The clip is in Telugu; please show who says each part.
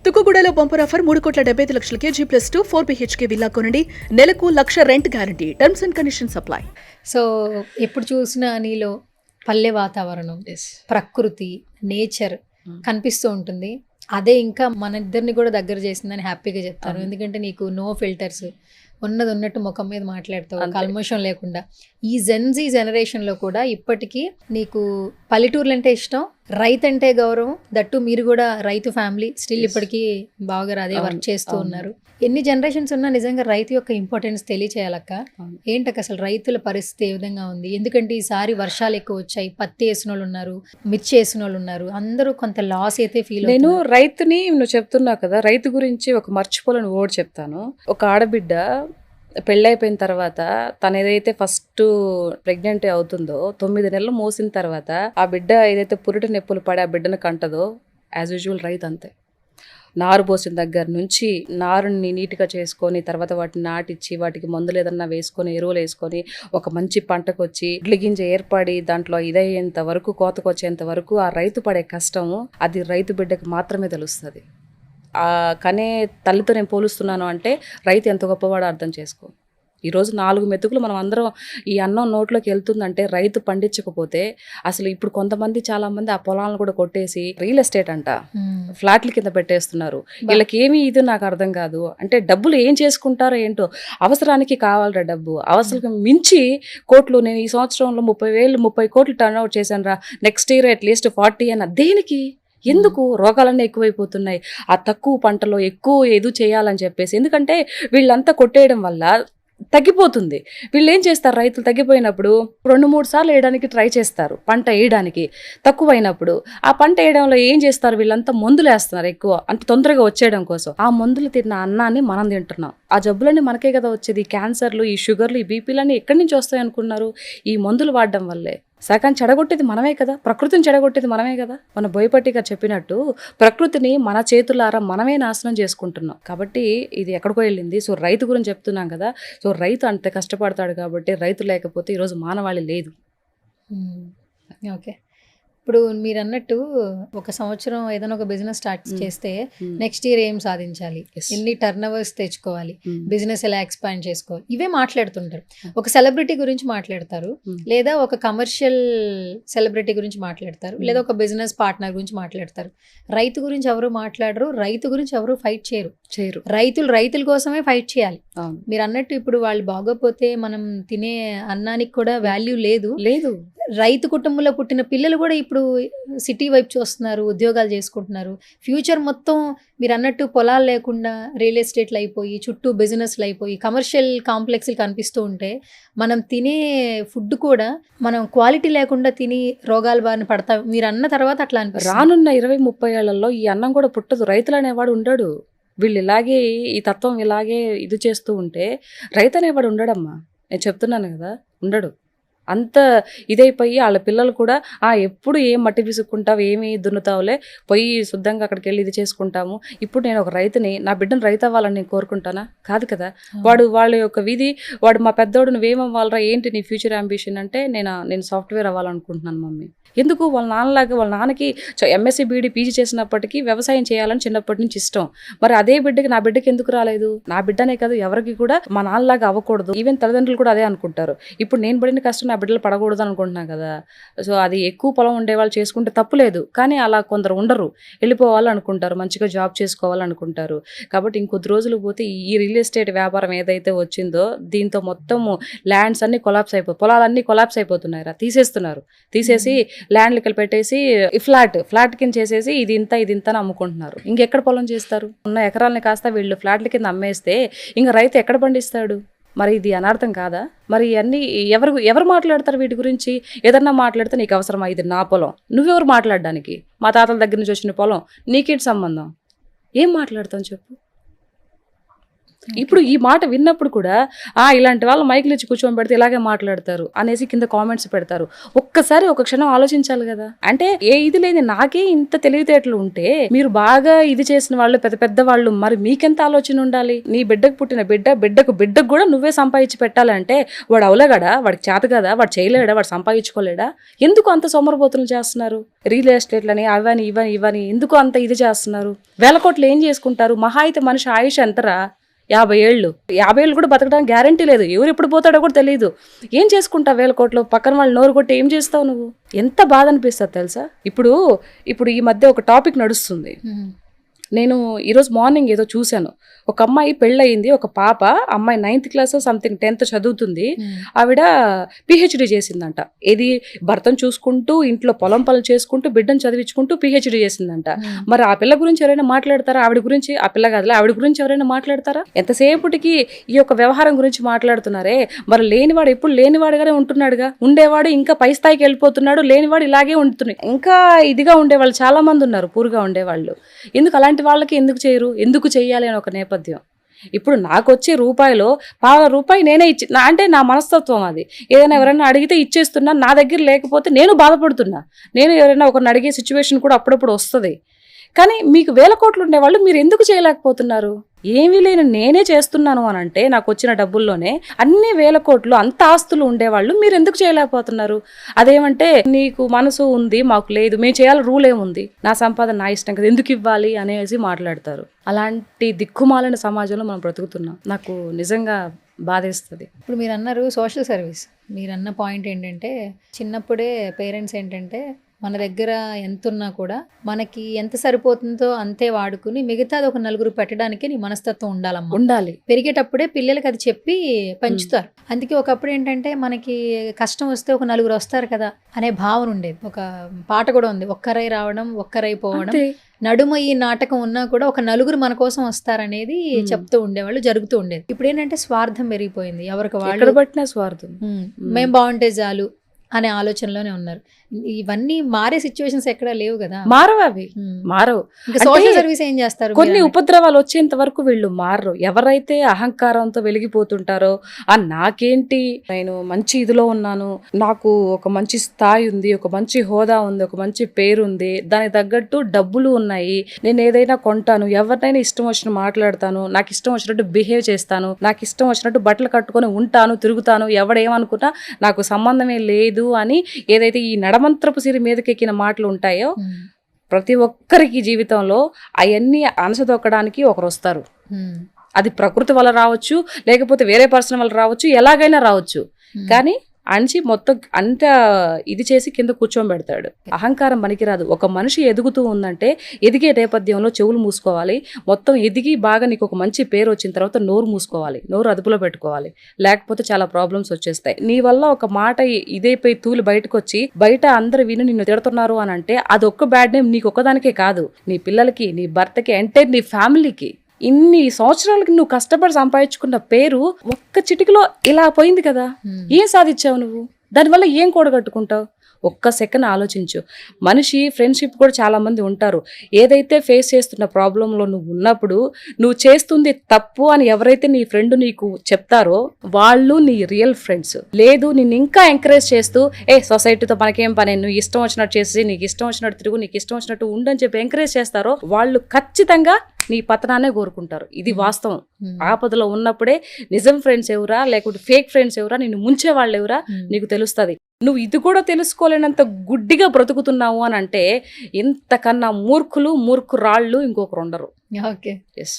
Speaker 1: తుక్కుగూడలో bumper offer 3,75,00,000 G+2 4 BHK villa కొనండి. నెలకు 1,00,000 rent guarantee. Terms and conditions apply.
Speaker 2: So ఎప్పుడు చూసినా నీలో పల్లె వాతావరణం, ప్రకృతి, నేచర్ కనిపిస్తూ ఉంటుంది. అదే ఇంకా మన ఇద్దరిని కూడా దగ్గర చేసిందని హ్యాపీగా చెప్తాను. ఎందుకంటే నీకు నో ఫిల్టర్స్, ఉన్నది ఉన్నట్టు ముఖం మీద మాట్లాడతావు, కల్మషం లేకుండా. ఈ జెన్జీ జనరేషన్లో కూడా ఇప్పటికీ నీకు పల్లెటూర్లు అంటే ఇష్టం, రైతు అంటే గౌరవం. దట్టు మీరు కూడా రైతు ఫ్యామిలీ స్టిల్ ఇప్పటికీ బాగా అదే వర్క్ చేస్తూ ఉన్నారు. ఎన్ని జనరేషన్స్ ఉన్నా నిజంగా రైతు యొక్క ఇంపార్టెన్స్ తెలియచేయాలక్క. ఏంటక్క అసలు రైతుల పరిస్థితి ఏ విధంగా ఉంది? ఎందుకంటే ఈసారి వర్షాలు ఎక్కువ వచ్చాయి, పత్తి వేసిన వాళ్ళు ఉన్నారు, మిర్చి వేసిన వాళ్ళు ఉన్నారు, అందరూ కొంత లాస్ అయితే ఫీల్.
Speaker 3: నేను రైతుని నువ్వు చెప్తున్నావు కదా, రైతు గురించి ఒక మర్చిపోలేని ఓడి చెప్తాను. ఒక ఆడబిడ్డ పెళ్ళైపోయిన తర్వాత తను ఏదైతే ఫస్ట్ ప్రెగ్నెంట్ అవుతుందో 9 నెలలు మోసిన తర్వాత ఆ బిడ్డ ఏదైతే పురిటి నొప్పులు పడి ఆ బిడ్డను కంటదో, యాజ్ యూజువల్ రైతు అంతే. నారు పోసిన దగ్గర నుంచి నారుని నీట్గా చేసుకొని తర్వాత వాటిని నాటిచ్చి వాటికి మందులు ఏదన్నా వేసుకొని ఎరువులు వేసుకొని ఒక మంచి పంటకు వచ్చి ఇడ్లి గింజ ఏర్పడి దాంట్లో ఇదయ్యేంత వరకు, కోతకు వచ్చేంత వరకు ఆ రైతు పడే కష్టం అది రైతు బిడ్డకి మాత్రమే తెలుస్తుంది. కనే తల్లితో నేను పోలుస్తున్నాను అంటే రైతు ఎంత గొప్పవాడో అర్థం చేసుకో. ఈరోజు 4 మెతుకులు మనం అందరం ఈ అన్నం నోట్లోకి వెళ్తుందంటే రైతు పండించకపోతే అసలు ఇప్పుడు కొంతమంది చాలా మంది ఆ పొలాలను కూడా కొట్టేసి రియల్ ఎస్టేట్ అంట ఫ్లాట్ల కింద పెట్టేస్తున్నారు. వీళ్ళకి ఏమి ఇది నాకు అర్థం కాదు. అంటే డబ్బులు ఏం చేసుకుంటారో ఏంటో, అవసరానికి కావాలరా డబ్బు, అవసరం మించి కోట్లు. నేను ఈ సంవత్సరంలో 30 కోట్లు టర్న్ అవుట్ చేశాను రా, నెక్స్ట్ ఇయర్ అట్లీస్ట్ 40 అన్న. దేనికి? ఎందుకు? రోగాలన్నీ ఎక్కువైపోతున్నాయి. ఆ తక్కువ పంటలో ఎక్కువ ఎదు చేయాలని చెప్పేసి. ఎందుకంటే వీళ్ళంతా కొట్టేయడం వల్ల తగ్గిపోతుంది. వీళ్ళు ఏం చేస్తారు, రైతులు తగ్గిపోయినప్పుడు 2-3 సార్లు వేయడానికి ట్రై చేస్తారు. పంట వేయడానికి తక్కువైనప్పుడు ఆ పంట వేయడంలో ఏం చేస్తారు, వీళ్ళంతా మందులు వేస్తున్నారు ఎక్కువ, అంటే తొందరగా వచ్చేయడం కోసం. ఆ మందులు తిన్న అన్నాన్ని మనం తింటున్నాం. ఆ జబ్బులన్నీ మనకే కదా వచ్చేది. ఈ క్యాన్సర్లు, ఈ షుగర్లు, ఈ బీపీలన్నీ ఎక్కడి నుంచి వస్తాయి అనుకున్నారు? ఈ మందులు వాడడం వల్లే. సగం చెడగొట్టేది మనమే కదా, ప్రకృతిని చెడగొట్టేది మనమే కదా. మన బోయపట్టిగా చెప్పినట్టు ప్రకృతిని మన చేతులారా మనమే నాశనం చేసుకుంటున్నాం. కాబట్టి ఇది ఎక్కడికో వెళ్ళింది. సో రైతు గురించి చెప్తున్నాం కదా. సో రైతు అంత కష్టపడతాడు కాబట్టి, రైతు లేకపోతే ఈరోజు మానవాళి లేదు.
Speaker 2: ఓకే, ఇప్పుడు మీరు అన్నట్టు ఒక సంవత్సరం ఏదైనా ఒక బిజినెస్ స్టార్ట్ చేస్తే నెక్స్ట్ ఇయర్ ఏం సాధించాలి, ఎన్ని టర్న్ ఓవర్స్ తెచ్చుకోవాలి, బిజినెస్ ఎలా ఎక్స్పాండ్ చేసుకోవాలి, ఇవే మాట్లాడుతుంటారు. ఒక సెలబ్రిటీ గురించి మాట్లాడతారు, లేదా ఒక కమర్షియల్ సెలబ్రిటీ గురించి మాట్లాడతారు, లేదా ఒక బిజినెస్ పార్ట్నర్ గురించి మాట్లాడతారు. రైతు గురించి ఎవరు మాట్లాడరు, రైతు గురించి ఎవరు ఫైట్ చేయరు. రైతుల కోసమే ఫైట్ చేయాలి. మీరు అన్నట్టు ఇప్పుడు వాళ్ళు బాగోపోతే మనం తినే అన్నానికి కూడా వాల్యూ లేదు. రైతు కుటుంబంలో పుట్టిన పిల్లలు కూడా ఇప్పుడు సిటీ వైపు చూస్తున్నారు, ఉద్యోగాలు చేసుకుంటున్నారు. ఫ్యూచర్ మొత్తం మీరు అన్నట్టు పొలాలు లేకుండా రియల్ ఎస్టేట్లు అయిపోయి, చుట్టూ బిజినెస్లు అయిపోయి, కమర్షియల్ కాంప్లెక్స్లు కనిపిస్తూ ఉంటే మనం తినే ఫుడ్ కూడా మనం క్వాలిటీ లేకుండా తిని రోగాల బారిన పడతాం. మీరు అన్న తర్వాత అట్లా అనిపిస్తుంది.
Speaker 3: రానున్న 20-30 ఏళ్లలో ఈ అన్నం కూడా పుట్టదు, రైతులు అనేవాడు ఉండడు. వీళ్ళు ఇలాగే ఈ తత్వం ఇలాగే ఇది చేస్తూ ఉంటే రైతు అనేవాడు ఉండడమ్మా. నేను చెప్తున్నాను కదా, ఉండడు. అంత ఇదైపోయి వాళ్ళ పిల్లలు కూడా ఎప్పుడు ఏం మట్టి విసుక్కుంటావు, ఏమి దున్నుతావులే, పోయి శుద్ధంగా అక్కడికి వెళ్ళి ఇది చేసుకుంటాము. ఇప్పుడు నేను ఒక రైతుని, నా బిడ్డను రైతు అవ్వాలని నేను కోరుకుంటానా? కాదు కదా. వాళ్ళ యొక్క విధి, వాడు మా పెద్దోడు నువ్వేమవ్వాలరా, ఏంటి నీ ఫ్యూచర్ అంబిషన్ అంటే నేను సాఫ్ట్వేర్ అవ్వాలనుకుంటున్నాను మమ్మీ. ఎందుకు? వాళ్ళ నాన్నలాగా, వాళ్ళ నాన్నకి MSc BD PG చేసినప్పటికీ వ్యవసాయం చేయాలని చిన్నప్పటి నుంచి ఇష్టం. మరి అదే బిడ్డకి, నా బిడ్డకి ఎందుకు రాలేదు? నా బిడ్డనే కాదు, ఎవరికి కూడా మా నాన్నలాగా అవ్వకూడదు. ఈవెన్ తల్లిదండ్రులు కూడా అదే అనుకుంటారు. ఇప్పుడు నేను పడిన కష్టం నా బిడ్డలు పడకూడదు అనుకుంటున్నాను కదా. సో అది ఎక్కువ పొలం ఉండే వాళ్ళు చేసుకుంటే తప్పులేదు, కానీ అలా కొందరు ఉండరు, వెళ్ళిపోవాలనుకుంటారు, మంచిగా జాబ్ చేసుకోవాలనుకుంటారు. కాబట్టి ఇంకొద్ది రోజులు పోతే ఈ రియల్ ఎస్టేట్ వ్యాపారం ఏదైతే వచ్చిందో దీంతో మొత్తము ల్యాండ్స్ అన్ని కొలాప్స్ అయిపోయి, పొలాలన్నీ కొలాప్స్ అయిపోతున్నాయి. తీసేసి ల్యాండ్లకి పెట్టేసి ఫ్లాట్ కింద చేసేసి ఇది ఇంత అని అమ్ముకుంటున్నారు. ఇంకెక్కడ పొలం చేస్తారు? ఉన్న ఎకరాలని కాస్త వీళ్ళు ఫ్లాట్ల కింద అమ్మేస్తే ఇంకా రైతు ఎక్కడ పండిస్తాడు? మరి ఇది అనార్థం కాదా? మరి ఇవన్నీ ఎవరు మాట్లాడతారు వీటి గురించి? ఏదన్నా మాట్లాడితే నీకు అవసరమా, ఇది నా పొలం, నువ్వెవరు మాట్లాడడానికి? మా తాతల దగ్గర నుంచి వచ్చిన పొలం, నీకేంటి సంబంధం? ఏం మాట్లాడతాను చెప్పు. ఇప్పుడు ఈ మాట విన్నప్పుడు కూడా ఇలాంటి వాళ్ళు మైకులు ఇచ్చి కూర్చొని పెడితే ఇలాగే మాట్లాడతారు అనేసి కింద కామెంట్స్ పెడతారు. ఒక్కసారి ఒక క్షణం ఆలోచించాలి కదా. అంటే ఇది లేదు, నాకే ఇంత తెలివితేటలు ఉంటే మీరు బాగా ఇది చేసిన వాళ్ళు పెద్ద పెద్ద వాళ్ళు, మరి మీకెంత ఆలోచన ఉండాలి? నీ బిడ్డకు పుట్టిన బిడ్డకు కూడా నువ్వే సంపాదించి పెట్టాలంటే వాడు అవలగడా, వాడికి చేత కదా, వాడు చేయలేడా, వాడు సంపాదించుకోలేడా? ఎందుకు అంత సోమరబోతులు చేస్తున్నారు? రియల్ ఎస్టేట్లని అవని ఇవని ఎందుకు అంత ఇది చేస్తున్నారు? వేల కోట్లు ఏం చేసుకుంటారు? మహా అయితే మనిషి ఆయుష్ ఎంతరా? 50 ఏళ్ళు. 50 ఏళ్ళు కూడా బతకడానికి గ్యారంటీ లేదు. ఎవరు ఎప్పుడు పోతాడో కూడా తెలియదు. ఏం చేసుకుంటావు 1000 కోట్లు? పక్కన వాళ్ళు నోరు కొట్టి ఏం చేస్తావు నువ్వు? ఎంత బాధ అనిపిస్తుంది తెలుసా? ఇప్పుడు ఈ మధ్య ఒక టాపిక్ నడుస్తుంది. నేను ఈరోజు మార్నింగ్ ఏదో చూశాను. ఒక అమ్మాయి పెళ్ళయింది, ఒక పాప, అమ్మాయి 9th క్లాస్ సంథింగ్ 10th చదువుతుంది. ఆవిడ పిహెచ్డి చేసిందంట. ఇది భర్తను చూసుకుంటూ, ఇంట్లో పొలం పనులు చేసుకుంటూ, బిడ్డను చదివించుకుంటూ పిహెచ్డి చేసిందంట. మరి ఆ పిల్ల గురించి ఎవరైనా మాట్లాడతారా? ఆవిడ గురించి, ఆ పిల్ల కాదులే, ఆవిడ గురించి ఎవరైనా మాట్లాడతారా? ఎంతసేపటికి ఈ యొక్క వ్యవహారం గురించి మాట్లాడుతున్నారే. మరి లేనివాడు ఎప్పుడు లేనివాడుగానే ఉంటున్నాడుగా. ఉండేవాడు ఇంకా పై స్థాయికి వెళ్ళిపోతున్నాడు, లేనివాడు ఇలాగే ఉంటున్నాడు. ఇంకా ఇదిగా ఉండేవాళ్ళు చాలా మంది ఉన్నారు, పూర్గా ఉండేవాళ్ళు. ఎందుకు అలాంటి వాళ్ళకి ఎందుకు చేయరు? ఎందుకు చెయ్యాలి అని ఒక నేపథ్యం. ఇప్పుడు నాకు వచ్చే రూపాయిలో ₹1 నేనే అంటే నా మనస్తత్వం అది. ఏదైనా ఎవరైనా అడిగితే ఇచ్చేస్తున్నా, నా దగ్గర లేకపోతే నేను బాధపడుతున్నా. నేను ఎవరైనా ఒకరిని అడిగే సిచ్యువేషన్ కూడా అప్పుడప్పుడు వస్తుంది. కానీ మీకు 1000 కోట్లు ఉండేవాళ్ళు మీరు ఎందుకు చేయలేకపోతున్నారు? ఏమీ లేని నేనే చేస్తున్నాను అని అంటే, నాకు వచ్చిన డబ్బుల్లోనే అన్ని 1000 కోట్లు అంత ఆస్తులు ఉండేవాళ్ళు మీరు ఎందుకు చేయలేకపోతున్నారు? అదేమంటే నీకు మనసు ఉంది, మాకు లేదు, మేము చేయాలి, రూల్ ఏముంది, నా సంపాదన నా ఇష్టం కదా, ఎందుకు ఇవ్వాలి అనేసి మాట్లాడతారు. అలాంటి దిక్కుమాలిన సమాజంలో మనం బ్రతుకుతున్నాం. నాకు నిజంగా బాధేస్తుంది.
Speaker 2: ఇప్పుడు మీరు అన్నారు సోషల్ సర్వీస్. మీరు అన్న పాయింట్ ఏంటంటే, చిన్నప్పుడే పేరెంట్స్ ఏంటంటే మన దగ్గర ఎంత ఉన్నా కూడా మనకి ఎంత సరిపోతుందో అంతే వాడుకుని మిగతాది ఒక నలుగురు పెట్టడానికి నీ మనస్తత్వం ఉండాలి. పెరిగేటప్పుడే పిల్లలకి అది చెప్పి పెంచుతారు. అందుకే ఒకప్పుడు ఏంటంటే మనకి కష్టం వస్తే ఒక నలుగురు వస్తారు కదా అనే భావన ఉండేది. ఒక పాట కూడా ఉంది, ఒక్కరై రావడం ఒక్కరై పోవడం, నడుమ ఈ నాటకం ఉన్నా కూడా ఒక నలుగురు మన కోసం వస్తారనేది చెప్తూ ఉండేవాళ్ళు, జరుగుతూ ఉండేది. ఇప్పుడు ఏంటంటే స్వార్థం పెరిగిపోయింది. ఎవరికి వాళ్ళు
Speaker 3: పట్టిన స్వార్థం,
Speaker 2: మేం బాగుంటే చాలు అనే ఆలోచనలోనే ఉన్నారు. ఇవన్నీ మారే సిచ్యువేషన్స్ ఎక్కడా లేవు కదా.
Speaker 3: మారవు.
Speaker 2: సోషల్ సర్వీస్ ఏం చేస్తారు?
Speaker 3: కొన్ని ఉపద్రవాలు వచ్చేంత వరకు వీళ్ళు మారరు. ఎవరైతే అహంకారంతో వెలిగిపోతుంటారో, నాకేంటి, నేను మంచి ఇదిలో ఉన్నాను, నాకు ఒక మంచి స్థాయి ఉంది, ఒక మంచి హోదా ఉంది, ఒక మంచి పేరు ఉంది, దానికి తగ్గట్టు డబ్బులు ఉన్నాయి, నేను ఏదైనా కొంటాను, ఎవరినైనా ఇష్టం వచ్చిన మాట్లాడతాను, నాకు ఇష్టం వచ్చినట్టు బిహేవ్ చేస్తాను, నాకు ఇష్టం వచ్చినట్టు బట్టలు కట్టుకొని ఉంటాను, తిరుగుతాను, ఎవడేమనుకున్నా నాకు సంబంధమే లేదు అని ఏదైతే ఈ నడమంత్రపు సిరి మీదకెక్కిన మాటలు ఉంటాయో, ప్రతి ఒక్కరికి జీవితంలో అవన్నీ అణసదొక్కడానికి ఒకరు వస్తారు. అది ప్రకృతి వల్ల రావచ్చు, లేకపోతే వేరే పర్సన్ వల్ల రావచ్చు, ఎలాగైనా రావచ్చు. కానీ అణచి మొత్తం అంత ఇది చేసి కింద కూర్చోబెడతాడు. అహంకారం పనికిరాదు. ఒక మనిషి ఎదుగుతూ ఉందంటే ఎదిగే నేపథ్యంలో చెవులు మూసుకోవాలి. మొత్తం ఎదిగి బాగా నీకు ఒక మంచి పేరు వచ్చిన తర్వాత నోరు మూసుకోవాలి, నోరు అదుపులో పెట్టుకోవాలి. లేకపోతే చాలా ప్రాబ్లమ్స్ వచ్చేస్తాయి. నీ వల్ల ఒక మాట ఇదైపోయి తూలి బయటకు వచ్చి బయట అందరు విని నిన్ను తిడుతున్నారు అని అంటే అది ఒక్క బ్యాడ్ నేమ్ నీకు ఒక్కదానికే కాదు, నీ పిల్లలకి, నీ భర్తకి, ఎంటైర్ నీ ఫ్యామిలీకి. ఇన్ని సంవత్సరాలకి నువ్వు కష్టపడి సంపాదించుకున్న పేరు ఒక్క చిటికలో ఇలా పోయింది కదా. ఏం సాధించావు నువ్వు? దానివల్ల ఏం కూడగట్టుకుంటావు? ఒక్క సెకండ్ ఆలోచించు. మనిషి ఫ్రెండ్షిప్ కూడా చాలా మంది ఉంటారు. ఏదైతే ఫేస్ చేస్తున్న ప్రాబ్లంలో నువ్వు ఉన్నప్పుడు నువ్వు చేస్తుంది తప్పు అని ఎవరైతే నీ ఫ్రెండ్ నీకు చెప్తారో వాళ్ళు నీ రియల్ ఫ్రెండ్స్. లేదు నిన్ను ఇంకా ఎంకరేజ్ చేస్తూ సొసైటీతో మనకేం పని, నువ్వు ఇష్టం వచ్చినట్టు చేసి, నీకు ఇష్టం వచ్చినట్టు తిరుగు, నీకు ఇష్టం వచ్చినట్టు ఉండని చెప్పి ఎంకరేజ్ చేస్తారో వాళ్ళు ఖచ్చితంగా నీ పతనాన్నే కోరుకుంటారు. ఇది వాస్తవం. ఆపదలో ఉన్నప్పుడే నిజం ఫ్రెండ్స్ ఎవరా, లేకపోతే ఫేక్ ఫ్రెండ్స్ ఎవరా, నిన్ను ముంచే వాళ్ళు ఎవరా నీకు తెలుస్తుంది. నువ్వు ఇది కూడా తెలుసుకోలేనంత గుడ్డిగా బ్రతుకుతున్నావు అని అంటే ఇంతకన్నా మూర్ఖురాళ్ళు ఇంకొకరు ఉండరు.
Speaker 2: ఓకే.
Speaker 3: ఎస్.